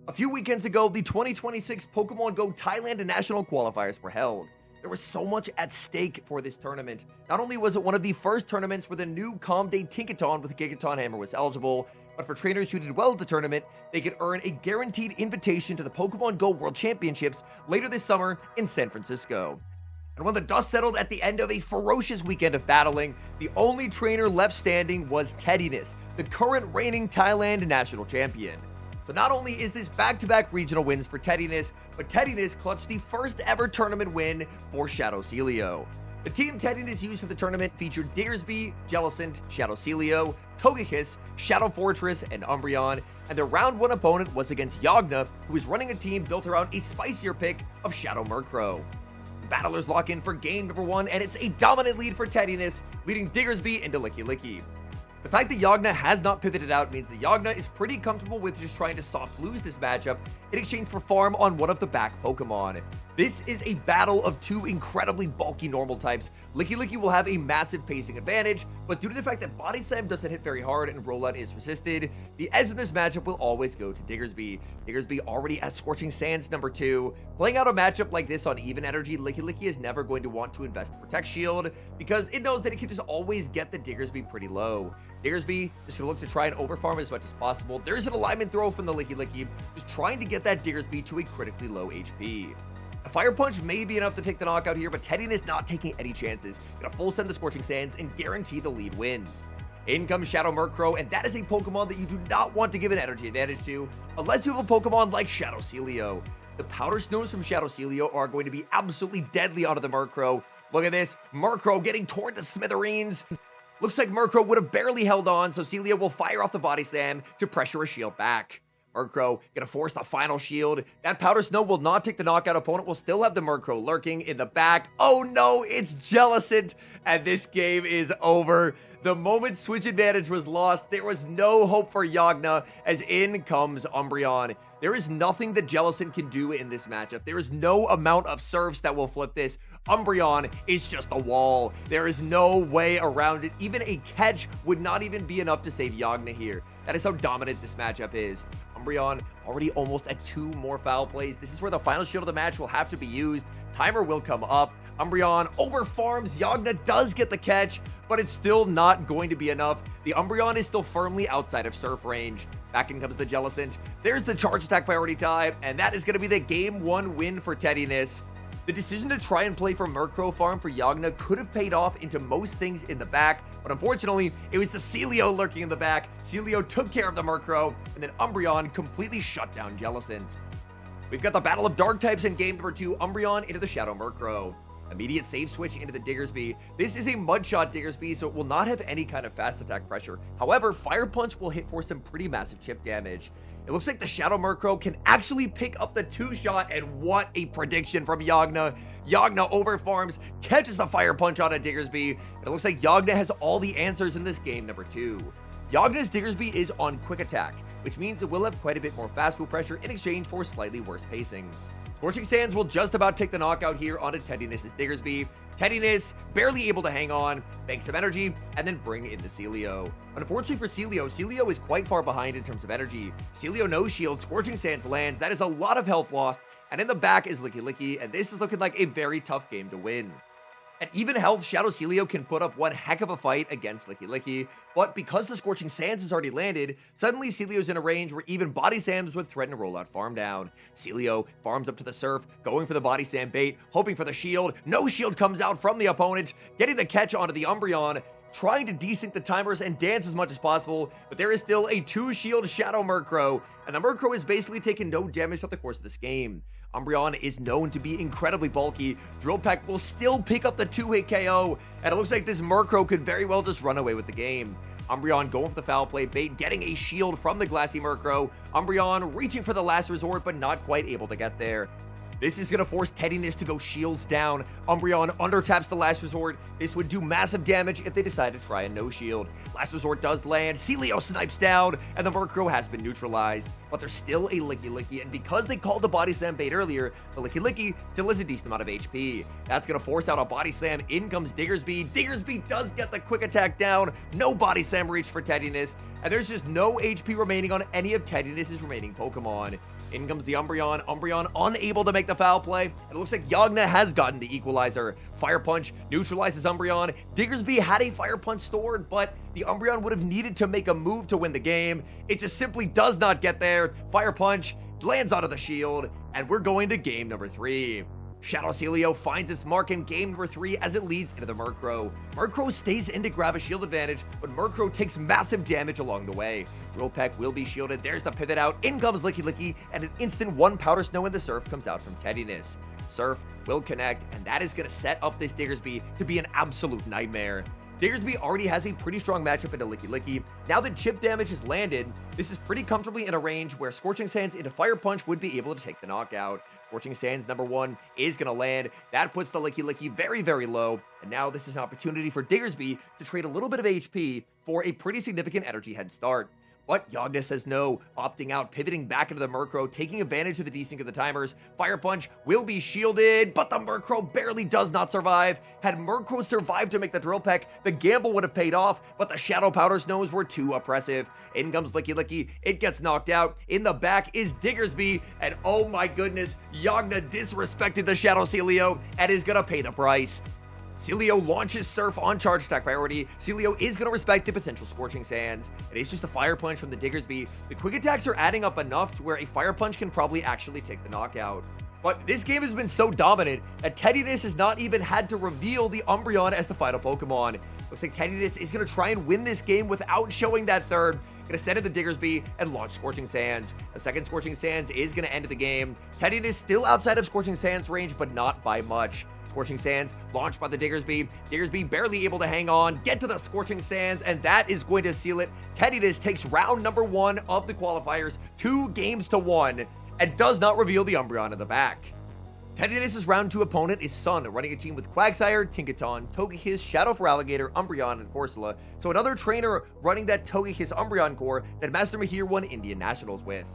A few weekends ago, the 2026 Pokemon Go Thailand National Qualifiers were held. There was so much at stake for this tournament. Not only was it one of the first tournaments where the new Comday Tinkaton with a Gigaton Hammer was eligible, but for trainers who did well at the tournament, they could earn a guaranteed invitation to the Pokemon Go World Championships later this summer in San Francisco. And when the dust settled at the end of a ferocious weekend of battling, the only trainer left standing was Teddiness, the current reigning Thailand National Champion. So not only is this back-to-back regional wins for Teddiness, but Teddiness clutched the first ever tournament win for Shadow Sealeo. The team Teddiness used for the tournament featured Diggersby, Jellicent, Shadow Sealeo, Togekiss, Shadow Fortress, and Umbreon, and their round 1 opponent was against Yagna, who is running a team built around a spicier pick of Shadow Murkrow. The battlers lock in for game number 1, and it's a dominant lead for Teddiness, leading Diggersby into Licky Licky. The fact that Yagna has not pivoted out means that Yagna is pretty comfortable with just trying to soft lose this matchup in exchange for farm on one of the back Pokemon. This is a battle of two incredibly bulky normal types. Licky Licky will have a massive pacing advantage, but due to the fact that Body Slam doesn't hit very hard and Rollout is resisted, the edge in this matchup will always go to Diggersby. Diggersby already at Scorching Sands number 2. Playing out a matchup like this on even energy, Licky Licky is never going to want to invest in Protect Shield because it knows that it can just always get the Diggersby pretty low. Diggersby just going to look to try and overfarm as much as possible. There's an alignment throw from the Licky Licky, just trying to get that Diggersby to a critically low HP. A Fire Punch may be enough to take the knockout here, but Teddiness not taking any chances. Gonna full send the Scorching Sands and guarantee the lead win. In comes Shadow Murkrow, and that is a Pokemon that you do not want to give an energy advantage to, unless you have a Pokemon like Shadow Sealeo. The Powder Snows from Shadow Sealeo are going to be absolutely deadly onto the Murkrow. Look at this, Murkrow getting torn to smithereens. Looks like Murkrow would have barely held on, so Sealeo will fire off the Body Slam to pressure a shield back. Murkrow gonna force the final shield. That Powder Snow will not take the knockout. Opponent will still have the Murkrow lurking in the back. Oh no, it's Jellicent, and this game is over. The moment switch advantage was lost, there was no hope for Yagna, as in comes Umbreon. There is nothing that Jellicent can do in this matchup. There is no amount of serves that will flip this. Umbreon is just a wall. There is no way around it. Even a catch would not even be enough to save Yagna here. That is how dominant this matchup is. Umbreon already almost at 2 more foul plays. This is where the final shield of the match will have to be used. Timer will come up. Umbreon overfarms. Yagna does get the catch, but it's still not going to be enough. The Umbreon is still firmly outside of surf range. Back in comes the Jellicent. There's the charge attack priority time, and that is going to be the game 1 win for Teddiness. The decision to try and play for Murkrow farm for Yagna could have paid off into most things in the back, but unfortunately, it was the Sealeo lurking in the back. Sealeo took care of the Murkrow, and then Umbreon completely shut down Jellicent. We've got the Battle of Dark types in game number 2, Umbreon into the Shadow Murkrow. Immediate save switch into the Diggersby. This is a Mudshot Diggersby, so it will not have any kind of fast attack pressure. However, Fire Punch will hit for some pretty massive chip damage. It looks like the Shadow Murkrow can actually pick up the 2-shot, and what a prediction from Yagna. Yagna overfarms, catches the Fire Punch on a Diggersby, and it looks like Yagna has all the answers in this game number 2. Yagna's Diggersby is on quick attack, which means it will have quite a bit more fast move pressure in exchange for slightly worse pacing. Scorching Sands will just about take the knockout here onto Teddiness' Diggersby. Teddiness barely able to hang on, bank some energy, and then bring in the Sealeo. Unfortunately for Sealeo, Sealeo is quite far behind in terms of energy. Sealeo no shield, Scorching Sands lands, that is a lot of health lost, and in the back is Licky Licky, and this is looking like a very tough game to win. At even health, Shadow Sealeo can put up one heck of a fight against Licky Licky, but because the Scorching Sands has already landed, suddenly Sealeo's in a range where even Body Slams would threaten to roll out farm down. Sealeo farms up to the surf, going for the Body Slam bait, hoping for the shield. No shield comes out from the opponent, getting the catch onto the Umbreon, trying to desync the timers and dance as much as possible, but there is still a 2-shield Shadow Murkrow, and the Murkrow has basically taken no damage throughout the course of this game. Umbreon is known to be incredibly bulky. Drill Peck will still pick up the 2-hit KO, and it looks like this Murkrow could very well just run away with the game. Umbreon going for the foul play bait, getting a shield from the Glassy Murkrow. Umbreon reaching for the last resort, but not quite able to get there. This is going to force Teddiness to go shields down. Umbreon undertaps the last resort. This would do massive damage if they decide to try a no shield. Last resort does land. Sealeo snipes down, and the Murkrow has been neutralized. but they're still a Licky, and because they called the body slam bait earlier, the Licky still has a decent amount of HP. That's going to force out a body slam. In comes Diggersby. Diggersby does get the quick attack down. No body slam reach for Teddiness, and there's just no HP remaining on any of Teddiness's remaining Pokemon. In comes the Umbreon. Umbreon unable to make the foul play. And it looks like Yagna has gotten the equalizer. Fire Punch neutralizes Umbreon. Diggersby had a Fire Punch stored, but the Umbreon would have needed to make a move to win the game. It just simply does not get there. Fire Punch lands onto the shield, and we're going to game number 3. Shadow Sealeo finds its mark in game number 3 as it leads into the Murkrow. Murkrow stays in to grab a shield advantage, but Murkrow takes massive damage along the way. Drill Peck will be shielded. There's the pivot out. In comes Licky, and an instant 1 Powder Snow in the Surf comes out from Teddiness. Surf will connect, and that is going to set up this Diggersby to be an absolute nightmare. Diggersby already has a pretty strong matchup into Licky. Now that chip damage is landed, this is pretty comfortably in a range where Scorching Sands into Fire Punch would be able to take the knockout. Scorching Sands number 1 is going to land. That puts the Licky very, very low. And now this is an opportunity for Diggersby to trade a little bit of HP for a pretty significant energy head start. But Yagna says no, opting out, pivoting back into the Murkrow, taking advantage of the desync of the timers. Fire Punch will be shielded, but the Murkrow barely does not survive. Had Murkrow survived to make the Drill Peck, the gamble would have paid off, but the Shadow Powder Snows were too oppressive. In comes Licky, it gets knocked out. In the back is Diggersby, and oh my goodness, Yagna disrespected the Shadow Sealeo and is gonna pay the price. Sealeo launches Surf on charge attack priority. Sealeo is going to respect the potential Scorching Sands. It is just a Fire Punch from the Diggersby. The quick attacks are adding up enough to where a Fire Punch can probably actually take the knockout. But this game has been so dominant that Teddiness has not even had to reveal the Umbreon as the final Pokemon. Looks like Teddiness is going to try and win this game without showing that third. Going to send in the Diggersby and launch Scorching Sands. A second Scorching Sands is going to end the game. Teddiness still outside of Scorching Sands range, but not by much. Scorching Sands launched by the Diggersby. Diggersby barely able to hang on, get to the Scorching Sands, and that is going to seal it. Teddiness takes round number 1 of the qualifiers, 2 games to 1, and does not reveal the Umbreon in the back. Teddiness's round 2 opponent is Sun, running a team with Quagsire, Tinkaton, Togekiss, Shadow for Alligator, Umbreon, and Corsola. So another trainer running that Togekiss Umbreon core that Master Mahir won Indian Nationals with.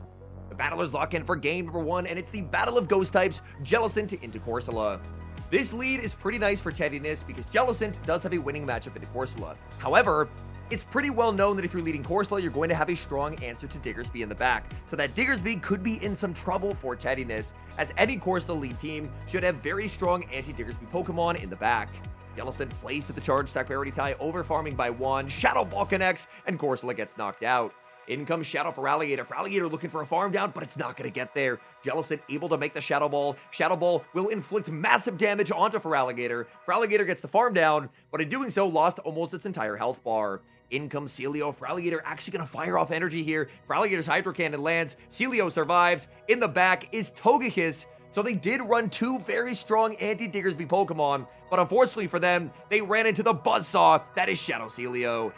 The battlers lock in for game number 1, and it's the battle of ghost types, Jellicent into Corsola. This lead is pretty nice for Teddiness because Jellicent does have a winning matchup into Corsola. However, it's pretty well known that if you're leading Corsola, you're going to have a strong answer to Diggersby in the back. So that Diggersby could be in some trouble for Teddiness, as any Corsola lead team should have very strong anti-Diggersby Pokemon in the back. Jellicent plays to the charge attack priority tie, over farming by 1, Shadow Ball connects, and Corsola gets knocked out. In comes Shadow for Alligator. For Alligator looking for a farm down, but it's not going to get there. Jellicent able to make the Shadow Ball. Shadow Ball will inflict massive damage onto For Alligator. For Alligator gets the farm down, but in doing so, lost almost its entire health bar. In comes Sealeo. For Alligator actually going to fire off energy here. For Alligator's Hydro Cannon lands. Sealeo survives. In the back is Togekiss. So they did run 2 very strong anti-Diggersby Pokemon, but unfortunately for them, they ran into the Buzzsaw that is Shadow Sealeo.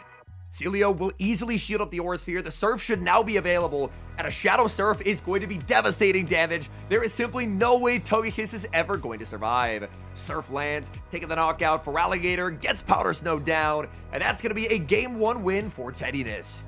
Sealeo will easily shield up the Aura Sphere. The Surf should now be available, and a Shadow Surf is going to be devastating damage. There is simply no way Togekiss is ever going to survive. Surf lands, taking the knockout. For Alligator, gets Powder Snow down, and that's going to be a Game 1 win for Teddiness.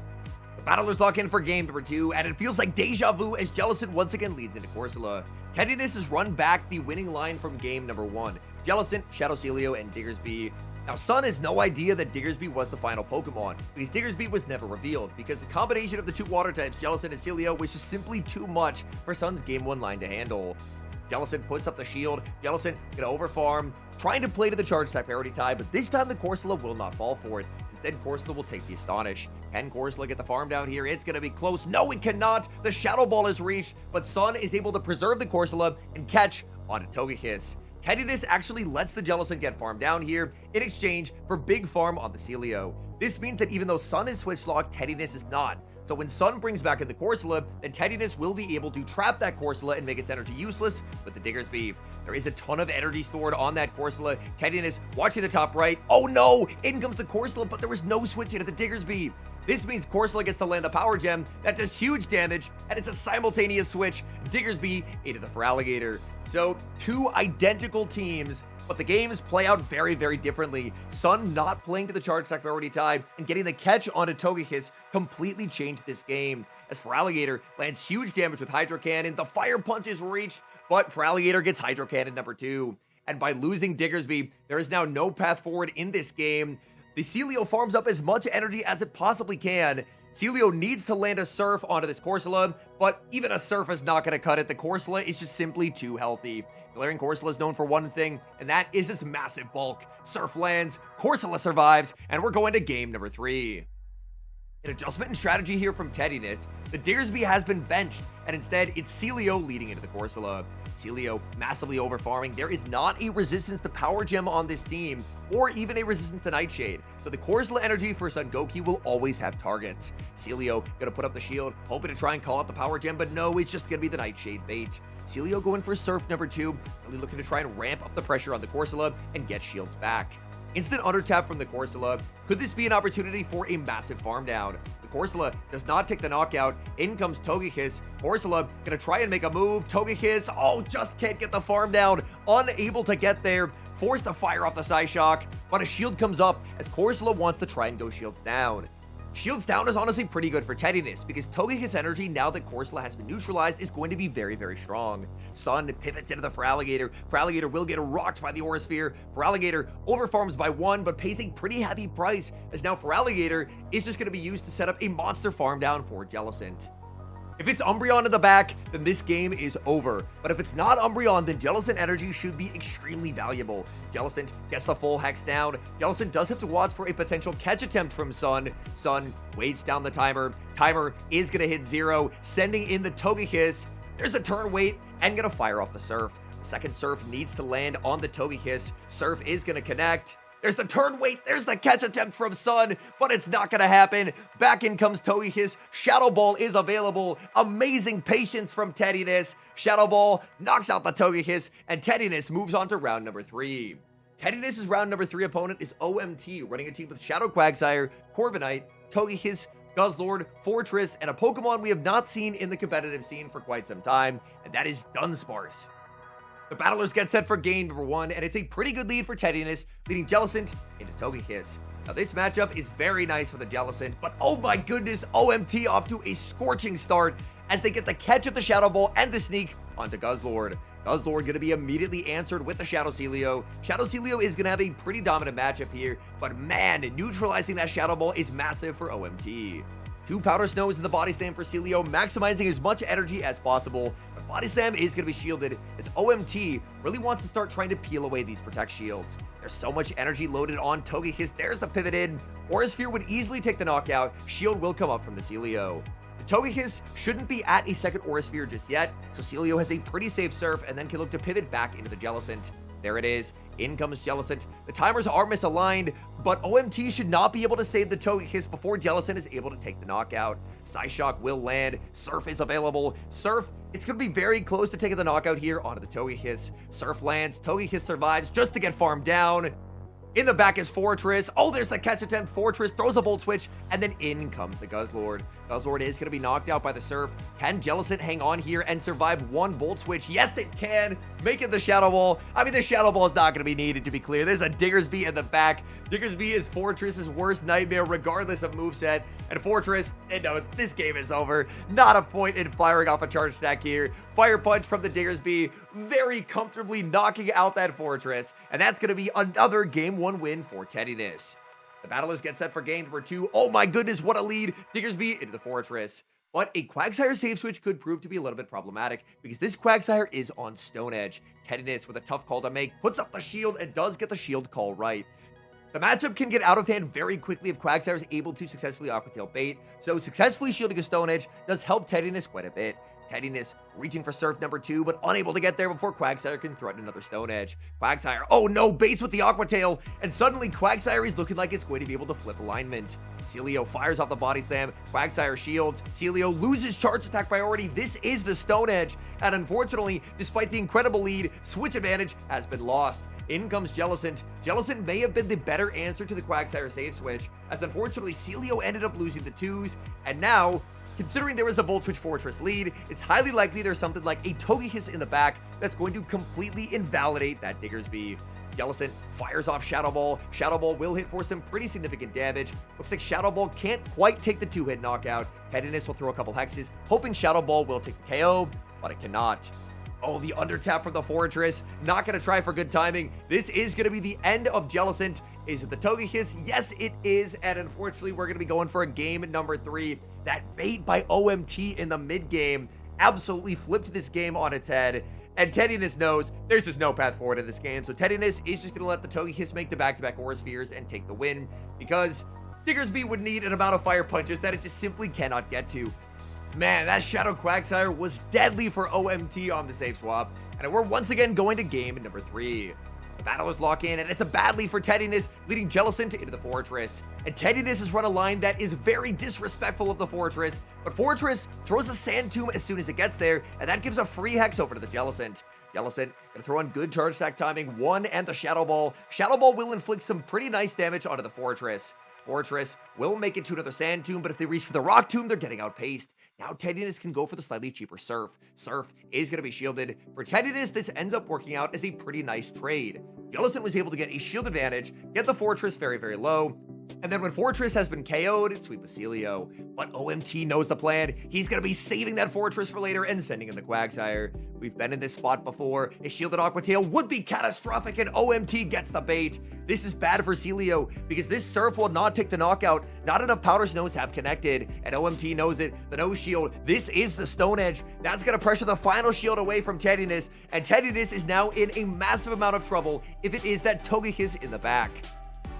The battlers lock in for game number 2, and it feels like deja vu as Jellicent once again leads into Corsola. Teddiness has run back the winning line from game number 1. Jellicent, Shadow Sealeo, and Diggersby. Now, Sun has no idea that Diggersby was the final Pokemon, because Diggersby was never revealed, because the combination of the 2 water types, Jellicent and Sealeo, was just simply too much for Sun's Game 1 line to handle. Jellicent puts up the shield. Jellicent gonna overfarm, trying to play to the charge attack priority tie, but this time the Corsola will not fall for it. Instead, Corsola will take the Astonish. Can Corsola get the farm down here? It's gonna be close. No, it cannot. The Shadow Ball is reached, but Sun is able to preserve the Corsola and catch onto Togekiss. Teddiness actually lets the Jellicent get farm down here in exchange for big farm on the Sealeo. This means that even though Sun is switch locked, Teddiness is not. So when Sun brings back in the Corsola, then Teddiness will be able to trap that Corsola and make its energy useless with the Diggersby. There is a ton of energy stored on that Corsola. Teddiness watching the top right. Oh no! In comes the Corsola, but there was no switch into the Diggersby. This means Corsola gets to land a Power Gem that does huge damage, and it's a simultaneous switch. Diggersby into the For Alligator. So, 2 identical teams, but the games play out very, very differently. Sun not playing to the charge attack priority tie and getting the catch onto Togekiss completely changed this game. as Feraligatr lands huge damage with Hydro Cannon. The Fire Punch is reached, but Feraligatr gets Hydro Cannon number 2. And by losing Diggersby, there is now no path forward in this game. The Sealeo farms up as much energy as it possibly can. Sealeo needs to land a Surf onto this Corsola, but even a Surf is not going to cut it. The Corsola is just simply too healthy. Galarian Corsola is known for one thing, and that is its massive bulk. Surf lands, Corsola survives, and we're going to game number 3. An adjustment in strategy here from Teddiness. The Diggersby has been benched, and instead it's Sealeo leading into the Corsola. Sealeo massively overfarming. There is not a resistance to Power Gem on this team, or even a resistance to Nightshade. So the Corsola energy for Son Goku will always have targets. Sealeo gonna put up the shield, hoping to try and call out the Power Gem, but no, it's just gonna be the Nightshade bait. Sealeo going for Surf number 2, really looking to try and ramp up the pressure on the Corsola and get shields back. Instant under tap from the Corsola. Could this be an opportunity for a massive farm down? The Corsola does not take the knockout. In comes Togekiss. Corsola gonna try and make a move. Togekiss, oh, just can't get the farm down. Unable to get there. Forced to fire off the Psyshock, but a shield comes up as Corsola wants to try and go shields down. Shields down is honestly pretty good for Teddiness because Togekiss energy, now that Corsola has been neutralized, is going to be very, very strong. Sun pivots into the Feraligatr. Feraligatr will get rocked by the Aura Sphere. Feraligatr overfarms by 1, but pays a pretty heavy price, as now Feraligatr is just going to be used to set up a monster farm down for Jellicent. If it's Umbreon in the back, then this game is over. But if it's not Umbreon, then Jellicent energy should be extremely valuable. Jellicent gets the full hex down. Jellicent does have to watch for a potential catch attempt from Sun. Sun waits down the timer. Timer is going to hit 0, sending in the Togekiss. There's a turn wait and going to fire off the Surf. The second Surf needs to land on the Togekiss. Surf is going to connect. There's the turn wait, there's the catch attempt from Sun, but it's not gonna happen. Back in comes Togekiss. Shadow Ball is available. Amazing patience from Teddiness. Shadow Ball knocks out the Togekiss, and Teddiness moves on to round number 3. Teddiness's round number 3 opponent is OMT, running a team with Shadow Quagsire, Corviknight, Togekiss, Guzzlord, Fortress, and a Pokemon we have not seen in the competitive scene for quite some time, and that is Dunsparce. The battlers get set for game number 1, and it's a pretty good lead for Teddiness, leading Jellicent into Togekiss. Now this matchup is very nice for the Jellicent, but oh my goodness, OMT off to a scorching start as they get the catch of the Shadow Ball and the sneak onto Guzzlord. Guzzlord going to be immediately answered with the Shadow Sealeo. Shadow Sealeo is going to have a pretty dominant matchup here, but man, neutralizing that Shadow Ball is massive for OMT. 2 Powder Snows in the Body Slam for Sealeo, maximizing as much energy as possible. But Body Slam is going to be shielded as OMT really wants to start trying to peel away these Protect Shields. There's so much energy loaded on Togekiss. There's the pivot in. Aura Sphere would easily take the knockout. Shield will come up from the Sealeo. The Togekiss shouldn't be at a second Aura Sphere just yet, so Sealeo has a pretty safe Surf and then can look to pivot back into the Jellicent. There it is. In comes Jellicent. The timers are misaligned, but OMT should not be able to save the Togekiss before Jellicent is able to take the knockout. Psyshock will land. Surf is available. Surf, it's going to be very close to taking the knockout here onto the Togekiss. Surf lands. Togekiss survives just to get farmed down. In the back is Fortress. Oh, there's the catch attempt. Fortress throws a Volt Switch, and then in comes the Guzzlord. Guzzlord is going to be knocked out by the Surf. Can Jellicent hang on here and survive 1 Volt Switch? Yes, it can. Making the Shadow Ball. I mean, the Shadow Ball is not going to be needed, to be clear. There's a Diggersby in the back. Diggersby is Fortress's worst nightmare, regardless of moveset. And Fortress, it knows this game is over. Not a point in firing off a charge stack here. Fire Punch from the Diggersby, very comfortably knocking out that Fortress. And that's going to be another Game 1 win for Teddiness. The battlers get set for game number 2. Oh my goodness, what a lead. Diggersby into the Fortress. But a Quagsire save switch could prove to be a little bit problematic because this Quagsire is on Stone Edge. Teddiness with a tough call to make, puts up the shield and does get the shield call right. The matchup can get out of hand very quickly if Quagsire is able to successfully Aqua Tail bait, so successfully shielding a Stone Edge does help Teddiness quite a bit. Teddiness reaching for Surf number 2, but unable to get there before Quagsire can threaten another Stone Edge. Quagsire, oh no, baits with the Aqua Tail, and suddenly Quagsire is looking like it's going to be able to flip alignment. Sealeo fires off the Body Slam, Quagsire shields, Sealeo loses charge attack priority. This is the Stone Edge, and unfortunately, despite the incredible lead, switch advantage has been lost. In comes Jellicent. Jellicent may have been the better answer to the Quagsire save switch, as unfortunately Sealeo ended up losing the 2s, and now, considering there was a Volt Switch Fortress lead, it's highly likely there's something like a Togekiss in the back that's going to completely invalidate that Diggersby. Jellicent fires off Shadow Ball. Shadow Ball will hit for some pretty significant damage. Looks like Shadow Ball can't quite take the 2-hit knockout. Pettiness will throw a couple hexes, hoping Shadow Ball will take the KO, but it cannot. Oh, the undertap from the Fortress. Not going to try for good timing. This is going to be the end of Jellicent. Is it the Togekiss? Yes, it is. And unfortunately, we're going to be going for a game number 3. That bait by OMT in the mid-game absolutely flipped this game on its head. And Teddiness knows there's just no path forward in this game. So Teddiness is just going to let the Togekiss make the back-to-back Aura Spheres and take the win. Because Diggersby would need an amount of fire punches that it just simply cannot get to. Man, that Shadow Quagsire was deadly for OMT on the save swap. And we're once again going to game number 3. The battlers lock in, and it's a bad lead for Teddiness, leading Jellicent into the Fortress. And Teddiness has run a line that is very disrespectful of the Fortress, but Fortress throws a Sand Tomb as soon as it gets there, and that gives a free Hex over to the Jellicent. Jellicent gonna throw on good charge stack timing, 1 and the Shadow Ball. Shadow Ball will inflict some pretty nice damage onto the Fortress. Fortress will make it to another Sand Tomb, but if they reach for the Rock Tomb, they're getting outpaced. Now Teddiness can go for the slightly cheaper Surf. Surf is going to be shielded. For Teddiness, this ends up working out as a pretty nice trade. Jellicent was able to get a shield advantage, get the Fortress very, very low, and then when Fortress has been KO'd, sweep with Sealeo. But OMT knows the plan. He's going to be saving that Fortress for later and sending in the Quagsire. We've been in this spot before. A shielded Aqua Tail would be catastrophic, and OMT gets the bait. This is bad for Sealeo because this Surf will not take the knockout. Not enough Powder Snows have connected, and OMT knows it. The no shield. This is the Stone Edge. That's going to pressure the final shield away from Teddiness, and Teddiness is now in a massive amount of trouble if it is that Togekiss in the back.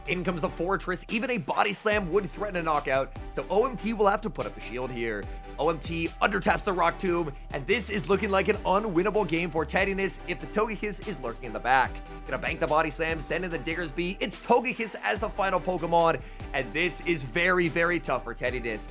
In comes the Fortress. Even a Body Slam would threaten a knockout, so OMT will have to put up the shield here. OMT undertaps the Rock Tomb, and this is looking like an unwinnable game for Teddiness if the Togekiss is lurking in the back. Gonna bank the Body Slam, send in the Diggersby. It's Togekiss as the final Pokemon, and this is very, very tough for Teddiness.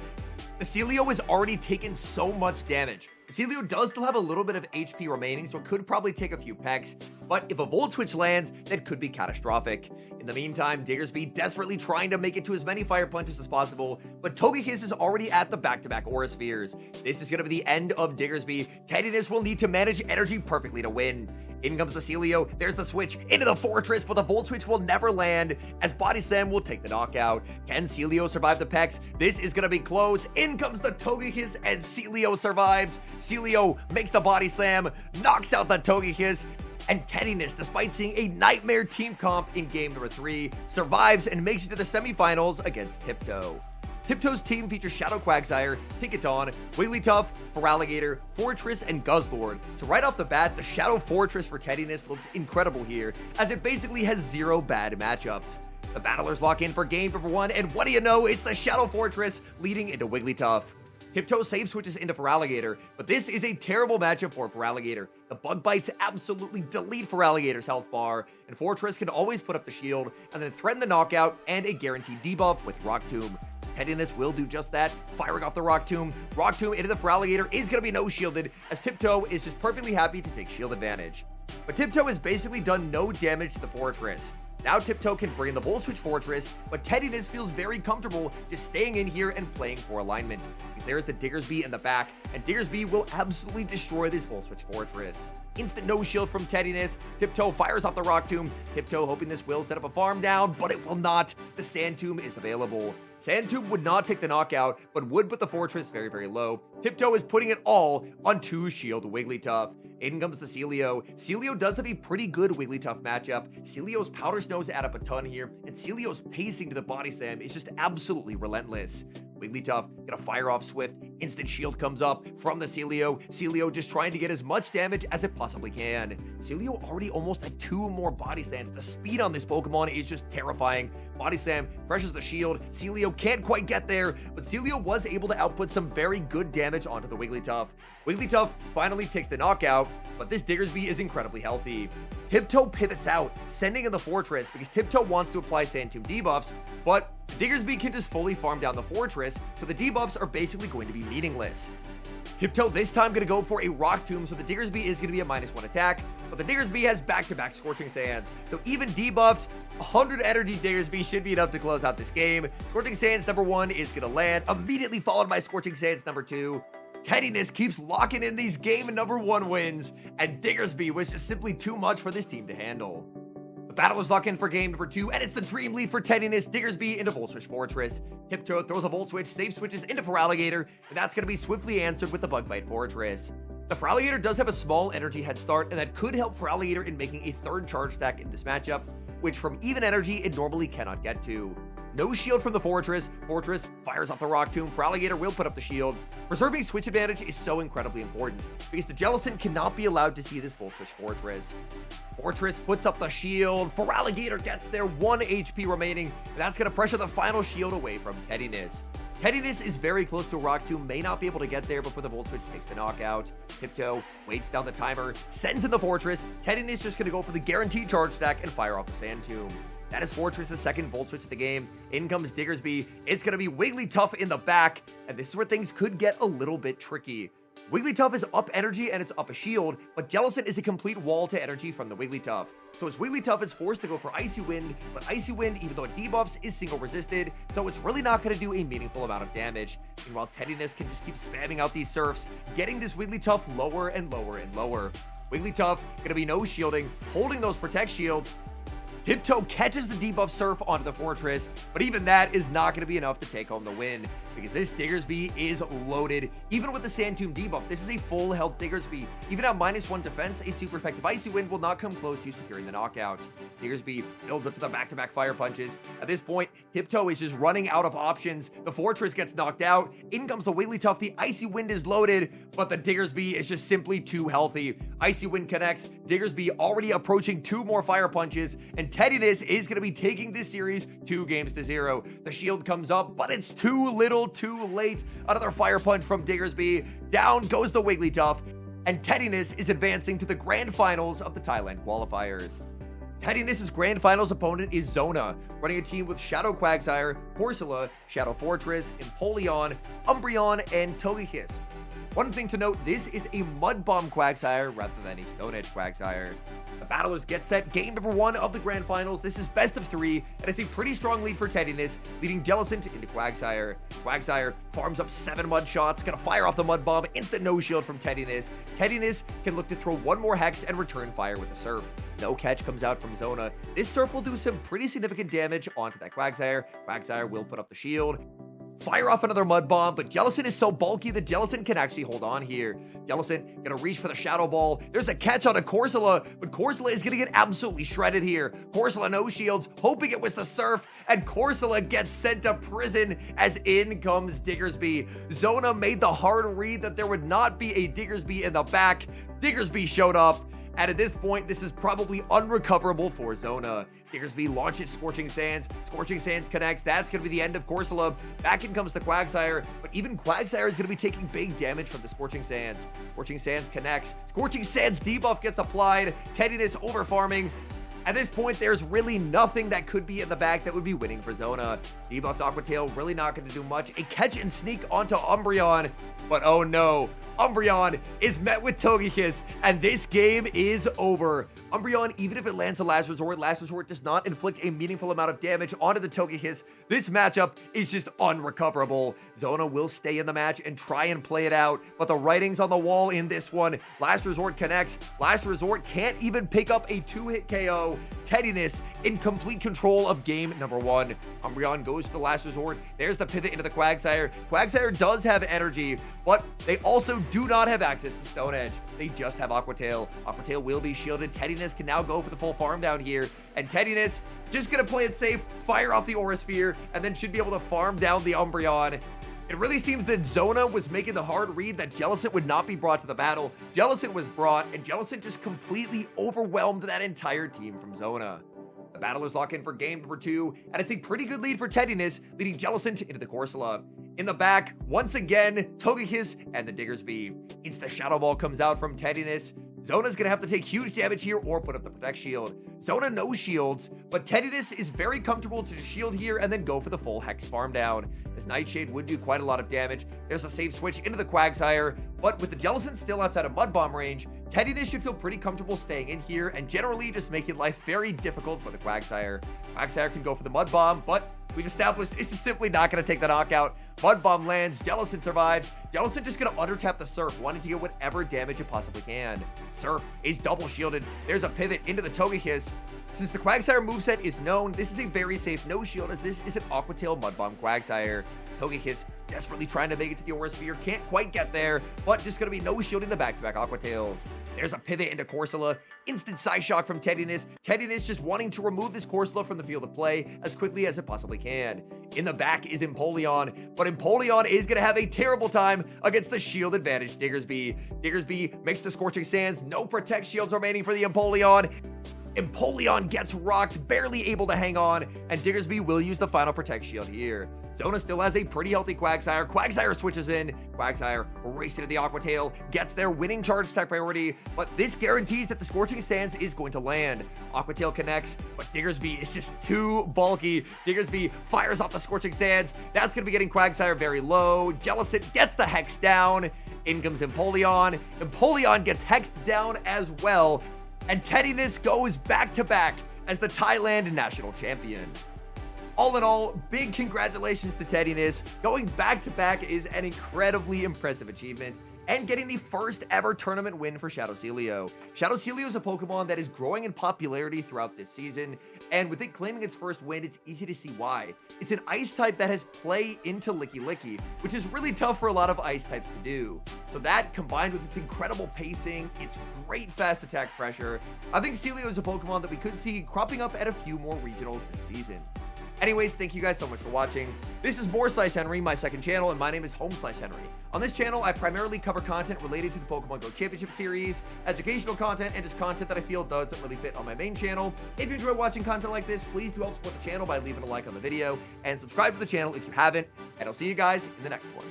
The Sealeo has already taken so much damage. Sealeo does still have a little bit of HP remaining, so it could probably take a few pecks, but if a Volt Switch lands, that could be catastrophic. In the meantime, Diggersby desperately trying to make it to as many Fire Punches as possible, but Togekiss is already at the back-to-back Aura Spheres. This is going to be the end of Diggersby. Teddiness will need to manage energy perfectly to win. In comes the Sealeo, there's the switch into the Fortress, but the Volt Switch will never land, as Body Slam will take the knockout. Can Sealeo survive the Pex? This is going to be close. In comes the Togekiss, and Sealeo survives. Sealeo makes the Body Slam, knocks out the Togekiss, and Teddiness, despite seeing a nightmare team comp in game number 3, survives and makes it to the semifinals against Tiptoe. Tiptoe's team features Shadow Quagsire, Tinkaton, Wigglytuff, Feraligatr, Fortress, and Guzzlord. So right off the bat, the Shadow Fortress for Teddiness looks incredible here, as it basically has 0 bad matchups. The battlers lock in for game number 1, and what do you know, it's the Shadow Fortress leading into Wigglytuff. Tiptoe save switches into Feraligatr, but this is a terrible matchup for Feraligatr. The Bug Bites absolutely delete Feraligator's health bar, and Fortress can always put up the shield, and then threaten the knockout and a guaranteed debuff with Rock Tomb. Teddiness will do just that, firing off the Rock Tomb. Rock Tomb into the Feraligatr is going to be no-shielded, as Tiptoe is just perfectly happy to take shield advantage. But Tiptoe has basically done no damage to the Fortress. Now Tiptoe can bring in the Volt Switch Fortress, but Teddiness feels very comfortable just staying in here and playing for alignment. Because there's the Diggersby in the back, and Diggersby will absolutely destroy this Volt Switch Fortress. Instant no shield from Teddiness. Tiptoe fires off the Rock Tomb. Tiptoe hoping this will set up a farm down, but it will not. The Sand Tomb is available. Sand Tomb would not take the knockout, but would put the Fortress very, very low. Tiptoe is putting it all on 2-shield Wigglytuff. In comes the Sealeo. Sealeo does have a pretty good Wigglytuff matchup. Sealeo's Powder Snows add up a ton here, and Sealeo's pacing to the Body Slam is just absolutely relentless. Wigglytuff gonna fire off Swift. Instant shield comes up from the Sealeo. Sealeo just trying to get as much damage as it possibly can. Sealeo already almost at 2 more Body Slams. The speed on this Pokemon is just terrifying. Body Slam pressures the shield. Sealeo can't quite get there, but Sealeo was able to output some very good damage onto the Wigglytuff. Wigglytuff finally takes the knockout, but this Diggersby is incredibly healthy. Tiptoe pivots out, sending in the Fortress because Tiptoe wants to apply Sand Tomb debuffs, but Diggersby can just fully farm down the Fortress, so the debuffs are basically going to be meaningless. Tiptoe this time going to go for a Rock Tomb, so the Diggersby is going to be a -1 attack, but the Diggersby has back-to-back Scorching Sands, so even debuffed, 100 energy Diggersby should be enough to close out this game. Scorching Sands number 1 is going to land, immediately followed by Scorching Sands number 2. Teddiness keeps locking in these game number 1 wins, and Diggersby was just simply too much for this team to handle. The battle is locked in for game number 2, and it's the dream lead for Tediness. Diggersby into Volt Switch Fortress. Tiptoe throws a Volt Switch, save switches into Feraligatr, and that's going to be swiftly answered with the Bug Bite Fortress. The Feraligatr does have a small energy head start, and that could help Feraligatr in making a third charge stack in this matchup, which from even energy it normally cannot get to. No shield from the Fortress. Fortress fires off the Rock Tomb. Feraligatr will put up the shield. Preserving switch advantage is so incredibly important because the Jellicent cannot be allowed to see this Volt Switch Fortress. Fortress puts up the shield. Feraligatr gets there, 1 HP remaining, and that's going to pressure the final shield away from Tediness. Tediness is very close to a Rock Tomb, may not be able to get there before the Volt Switch takes the knockout. Tiptoe waits down the timer, sends in the Fortress. Tediness just going to go for the guaranteed charge stack and fire off the Sand Tomb. That is Fortress's second Volt Switch of the game. In comes Diggersby. It's going to be Wigglytuff in the back, and this is where things could get a little bit tricky. Wigglytuff is up energy and it's up a shield, but Jellicent is a complete wall to energy from the Wigglytuff. So it's Wigglytuff is forced to go for Icy Wind, but Icy Wind, even though it debuffs, is single resisted, so it's really not going to do a meaningful amount of damage. Meanwhile, Tediness can just keep spamming out these surfs, getting this Wigglytuff lower and lower and lower. Wigglytuff going to be no shielding, holding those protect shields. Tiptoe catches the debuff surf onto the Fortress, but even that is not going to be enough to take home the win because this Diggersby is loaded. Even with the Sand Tomb debuff, this is a full health Diggersby. Even at -1 defense, a super effective Icy Wind will not come close to securing the knockout. Diggersby builds up to the back-to-back fire punches. At this point, Tiptoe is just running out of options. The Fortress gets knocked out. In comes the Wigglytuff. The Icy Wind is loaded, but the Diggersby is just simply too healthy. Icy Wind connects. Diggersby already approaching 2 more fire punches, and Tediness is going to be taking this series 2-0. The shield comes up, but it's too little, too late. Another fire punch from Diggersby. Down goes the Wigglytuff, and Tediness is advancing to the grand finals of the Thailand qualifiers. Tediness's grand finals opponent is Zona, running a team with Shadow Quagsire, Corsola, Shadow Fortress, Empoleon, Umbreon, and Togekiss. One thing to note, this is a Mud Bomb Quagsire rather than a Stone Edge Quagsire. The battlers get set, game number 1 of the grand finals. This is best of 3, and it's a pretty strong lead for Tediness, leading Jellicent into Quagsire. Quagsire farms up 7 mud shots, gonna fire off the Mud Bomb, instant no shield from Tediness. Tediness can look to throw 1 more Hex and return fire with the Surf. No catch comes out from Zona. This Surf will do some pretty significant damage onto that Quagsire. Quagsire will put up the shield. Fire off another Mud Bomb, but Jellicent is so bulky that Jellicent can actually hold on here. Jellicent gonna reach for the Shadow Ball. There's a catch on a Corsola, but Corsola is gonna get absolutely shredded here. Corsola no shields, hoping it was the Surf, and Corsola gets sent to prison as in comes Diggersby. Zona made the hard read that there would not be a Diggersby in the back. Diggersby showed up. And at this point, this is probably unrecoverable for Zona. Diggersby launches Scorching Sands. Scorching Sands connects. That's going to be the end of Corsola. Back in comes the Quagsire. But even Quagsire is going to be taking big damage from the Scorching Sands. Scorching Sands connects. Scorching Sands debuff gets applied. Tediness over farming. At this point, there's really nothing that could be in the back that would be winning for Zona. Debuffed Aquatail really not going to do much. A catch and sneak onto Umbreon. But oh no, Umbreon is met with Togekiss, and this game is over. Umbreon, even if it lands a Last Resort does not inflict a meaningful amount of damage onto the Togekiss. This matchup is just unrecoverable. Zona will stay in the match and try and play it out, but the writing's on the wall in this one. Last Resort connects. Last Resort can't even pick up a 2-hit KO. Tediness in complete control of game number 1. Umbreon goes to the Last Resort. There's the pivot into the Quagsire. Quagsire does have energy, but they also do not have access to Stone Edge. They just have Aquatail. Aquatail will be shielded. Tediness can now go for the full farm down here, and Tediness just gonna play it safe, fire off the Aura Sphere, and then should be able to farm down the Umbreon. It really seems that Zona was making the hard read that Jellicent would not be brought to the battle. Jellicent was brought, and Jellicent just completely overwhelmed that entire team from Zona. The battlers lock in for game number 2, and it's a pretty good lead for Tediness, leading Jellicent into the Corsola. In the back, once again, Togekiss and the Diggersby. It's the Shadow Ball comes out from Tediness. Zona's gonna have to take huge damage here or put up the Protect Shield. Zona no shields, but Tediness is very comfortable to shield here and then go for the full Hex farm down, as Nightshade would do quite a lot of damage. There's a save switch into the Quagsire, but with the Jellicent still outside of Mud Bomb range, Tediness should feel pretty comfortable staying in here and generally just making life very difficult for the Quagsire. Quagsire can go for the Mud Bomb, but we've established it's just simply not going to take the knockout. Mud Bomb lands, Jellicent survives. Jellicent just going to under-tap the Surf, wanting to get whatever damage it possibly can. Surf is double shielded. There's a pivot into the Togekiss. Since the Quagsire moveset is known, this is a very safe no shield, as this is an Aqua Tail Mud Bomb Quagsire. Togekiss desperately trying to make it to the Aura Sphere, can't quite get there, but just going to be no shielding the back-to-back Aqua Tails. There's a pivot into Corsola, instant Psyshock from Teddiness. Teddiness just wanting to remove this Corsola from the field of play as quickly as it possibly can. In the back is Empoleon, but Empoleon is going to have a terrible time against the shield advantage Diggersby. Diggersby makes the Scorching Sands, no Protect shields remaining for the Empoleon. Empoleon gets rocked, barely able to hang on, and Diggersby will use the final Protect shield here. Zona still has a pretty healthy Quagsire. Quagsire switches in. Quagsire racing to the Aqua Tail, gets their winning charge attack priority, but this guarantees that the Scorching Sands is going to land. Aqua Tail connects, but Diggersby is just too bulky. Diggersby fires off the Scorching Sands. That's going to be getting Quagsire very low. Jellicent gets the Hex down. In comes Empoleon. Empoleon gets hexed down as well. And Teddiness goes back-to-back as the Thailand National Champion. All in all, big congratulations to Teddiness. Going back-to-back is an incredibly impressive achievement, and getting the first ever tournament win for Shadow Sealeo. Shadow Sealeo is a Pokemon that is growing in popularity throughout this season, and with it claiming its first win, it's easy to see why. It's an Ice type that has play into Licky Licky, which is really tough for a lot of Ice types to do. So that, combined with its incredible pacing, its great fast attack pressure, I think Sealeo is a Pokemon that we could see cropping up at a few more regionals this season. Anyways, thank you guys so much for watching. This is More Slice Henry, my second channel, and my name is Home Slice Henry. On this channel, I primarily cover content related to the Pokemon Go Championship Series, educational content, and just content that I feel doesn't really fit on my main channel. If you enjoy watching content like this, please do help support the channel by leaving a like on the video, and subscribe to the channel if you haven't, and I'll see you guys in the next one.